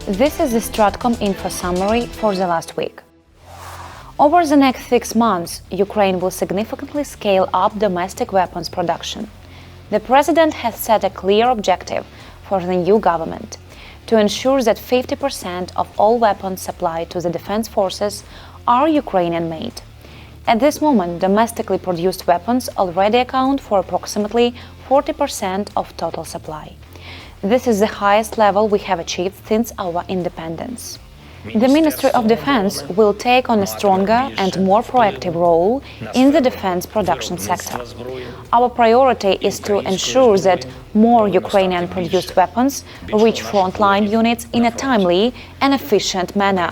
This is the Stratcom info summary for the last week. Over the next 6 months, Ukraine will significantly scale up domestic weapons production. The president has set a clear objective for the new government to ensure that 50% of all weapons supplied to the defense forces are Ukrainian-made. At this moment, domestically produced weapons already account for approximately 40% of total supply. This is the highest level we have achieved since our independence. The Ministry of Defense will take on a stronger and more proactive role in the defense production sector. Our priority is to ensure that more Ukrainian-produced weapons reach frontline units in a timely and efficient manner.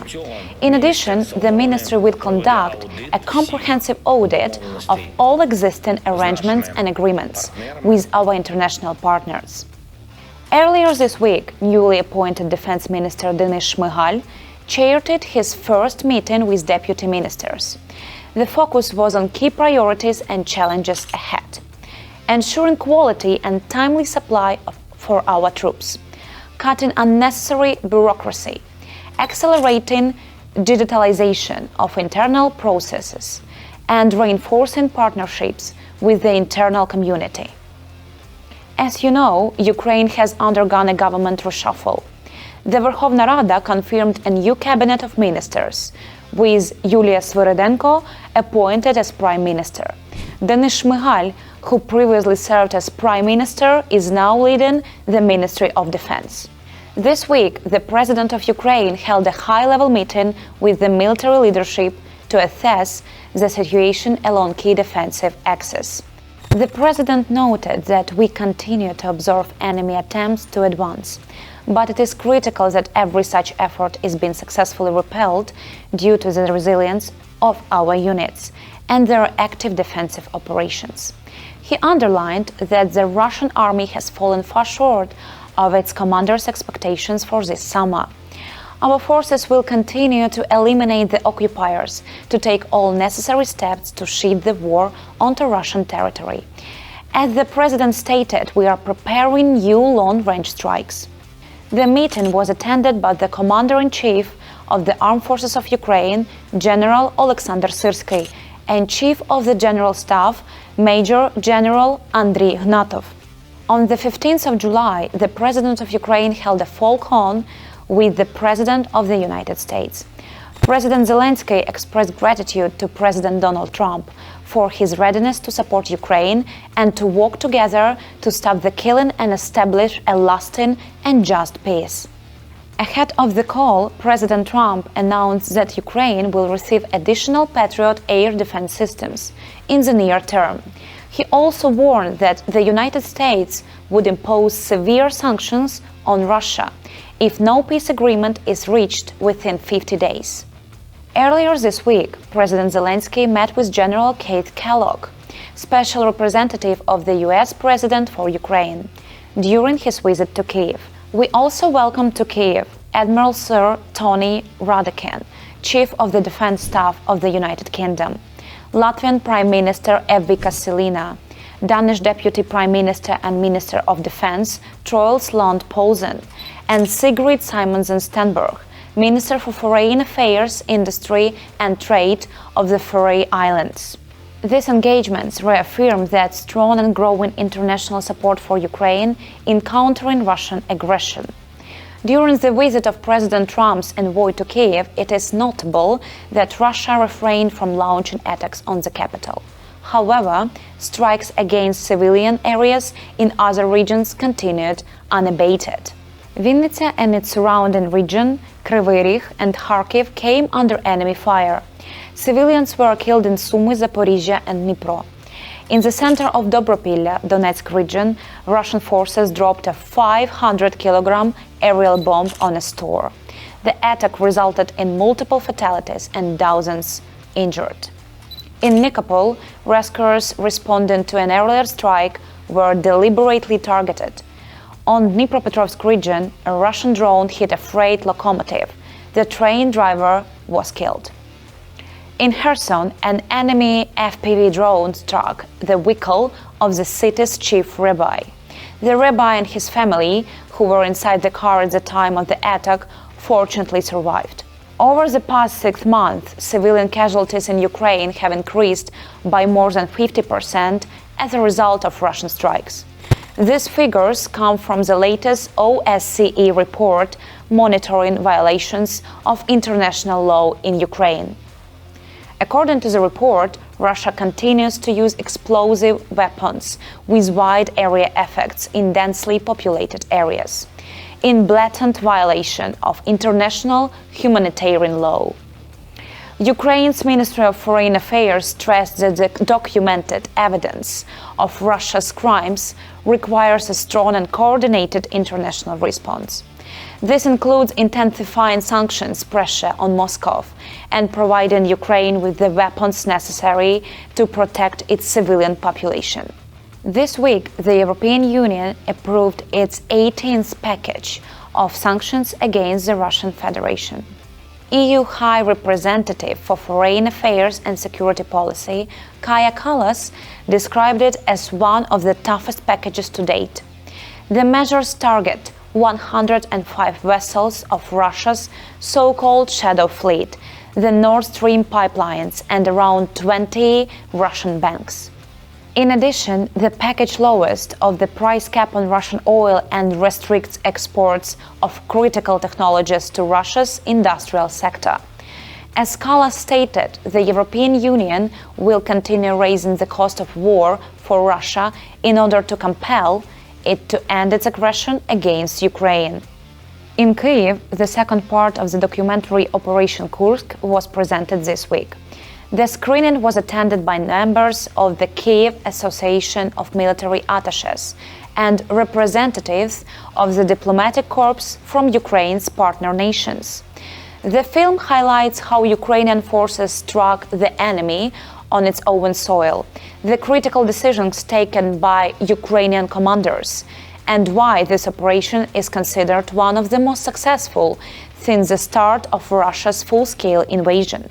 In addition, the Ministry will conduct a comprehensive audit of all existing arrangements and agreements with our international partners. Earlier this week, newly appointed Defense Minister Denis Shmyhal chaired his first meeting with deputy ministers. The focus was on key priorities and challenges ahead: ensuring quality and timely supply for our troops, cutting unnecessary bureaucracy, accelerating digitalization of internal processes, and reinforcing partnerships with the internal community. As you know, Ukraine has undergone a government reshuffle. The Verkhovna Rada confirmed a new cabinet of ministers, with Yulia Sviridenko appointed as prime minister. Denis Shmyhal, who previously served as prime minister, is now leading the Ministry of Defense. This week, the president of Ukraine held a high-level meeting with the military leadership to assess the situation along key defensive axes. The president noted that we continue to observe enemy attempts to advance, but it is critical that every such effort is being successfully repelled due to the resilience of our units and their active defensive operations. He underlined that the Russian army has fallen far short of its commander's expectations for this summer. Our forces will continue to eliminate the occupiers, to take all necessary steps to shift the war onto Russian territory. As the president stated, we are preparing new long-range strikes. The meeting was attended by the Commander-in-Chief of the Armed Forces of Ukraine, General Alexander Syrsky, and Chief of the General Staff, Major General Andriy Ignatov. On the 15th of July, the President of Ukraine held a Falcon with the President of the United States. President Zelensky expressed gratitude to President Donald Trump for his readiness to support Ukraine and to work together to stop the killing and establish a lasting and just peace. Ahead of the call, President Trump announced that Ukraine will receive additional Patriot air defense systems in the near term. He also warned that the United States would impose severe sanctions on Russia if no peace agreement is reached within 50 days. Earlier this week, President Zelensky met with General Keith Kellogg, special representative of the US President for Ukraine, during his visit to Kyiv. We also welcomed to Kyiv Admiral Sir Tony Radakin, Chief of the Defense Staff of the United Kingdom, Latvian Prime Minister Evika Silina, Danish Deputy Prime Minister and Minister of Defense Troels Lund Poulsen, and Sigrid Simonsen Stenberg, Minister for Foreign Affairs, Industry and Trade of the Faroe Islands. These engagements reaffirm that strong and growing international support for Ukraine in countering Russian aggression. During the visit of President Trump's envoy to Kyiv, it is notable that Russia refrained from launching attacks on the capital. However, strikes against civilian areas in other regions continued unabated. Vinnytsia and its surrounding region, Kryvyi Rih and Kharkiv came under enemy fire. Civilians were killed in Sumy, Zaporizhia and Dnipro. In the center of Dobropilla, Donetsk region, Russian forces dropped a 500-kilogram aerial bomb on a store. The attack resulted in multiple fatalities and dozens injured. In Nikopol, rescuers responding to an earlier strike were deliberately targeted. On Dnipropetrovsk region, a Russian drone hit a freight locomotive. The train driver was killed. In Kherson, an enemy FPV drone struck the vehicle of the city's chief rabbi. The rabbi and his family, who were inside the car at the time of the attack, fortunately survived. Over the past 6 months, civilian casualties in Ukraine have increased by more than 50% as a result of Russian strikes. These figures come from the latest OSCE report monitoring violations of international law in Ukraine. According to the report, Russia continues to use explosive weapons with wide area effects in densely populated areas, in blatant violation of international humanitarian law. Ukraine's Ministry of Foreign Affairs stressed that the documented evidence of Russia's crimes requires a strong and coordinated international response. This includes intensifying sanctions pressure on Moscow and providing Ukraine with the weapons necessary to protect its civilian population. This week, the European Union approved its 18th package of sanctions against the Russian Federation. EU High Representative for Foreign Affairs and Security Policy, Kaja Kallas, described it as one of the toughest packages to date. The measures target 105 vessels of Russia's so-called shadow fleet, the Nord Stream pipelines, and around 20 Russian banks. In addition, the package lowers of the price cap on Russian oil and restricts exports of critical technologies to Russia's industrial sector. As Kallas stated, the European Union will continue raising the cost of war for Russia in order to compel it to end its aggression against Ukraine. In Kyiv, the second part of the documentary Operation Kursk was presented this week. The screening was attended by members of the Kyiv Association of Military Attachés and representatives of the diplomatic corps from Ukraine's partner nations. The film highlights how Ukrainian forces struck the enemy on its own soil, the critical decisions taken by Ukrainian commanders, and why this operation is considered one of the most successful since the start of Russia's full-scale invasion.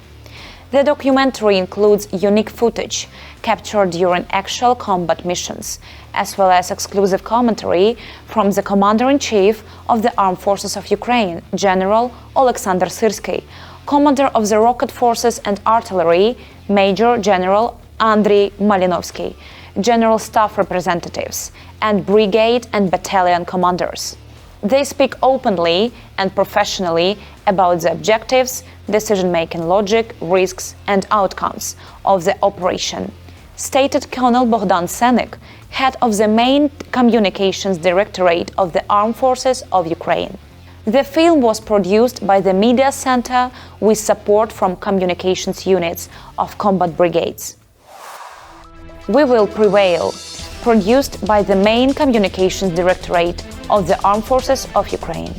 The documentary includes unique footage captured during actual combat missions, as well as exclusive commentary from the Commander-in-Chief of the Armed Forces of Ukraine, General Alexander Syrsky, Commander of the Rocket Forces and Artillery, Major General Andriy Malinovsky, General Staff representatives, and brigade and battalion commanders. They speak openly and professionally about the objectives, decision-making logic, risks, and outcomes of the operation, stated Colonel Bogdan Senik, head of the main communications directorate of the Armed Forces of Ukraine. The film was produced by the Media Center with support from communications units of combat brigades. We Will Prevail, produced by the main communications directorate of the Armed Forces of Ukraine.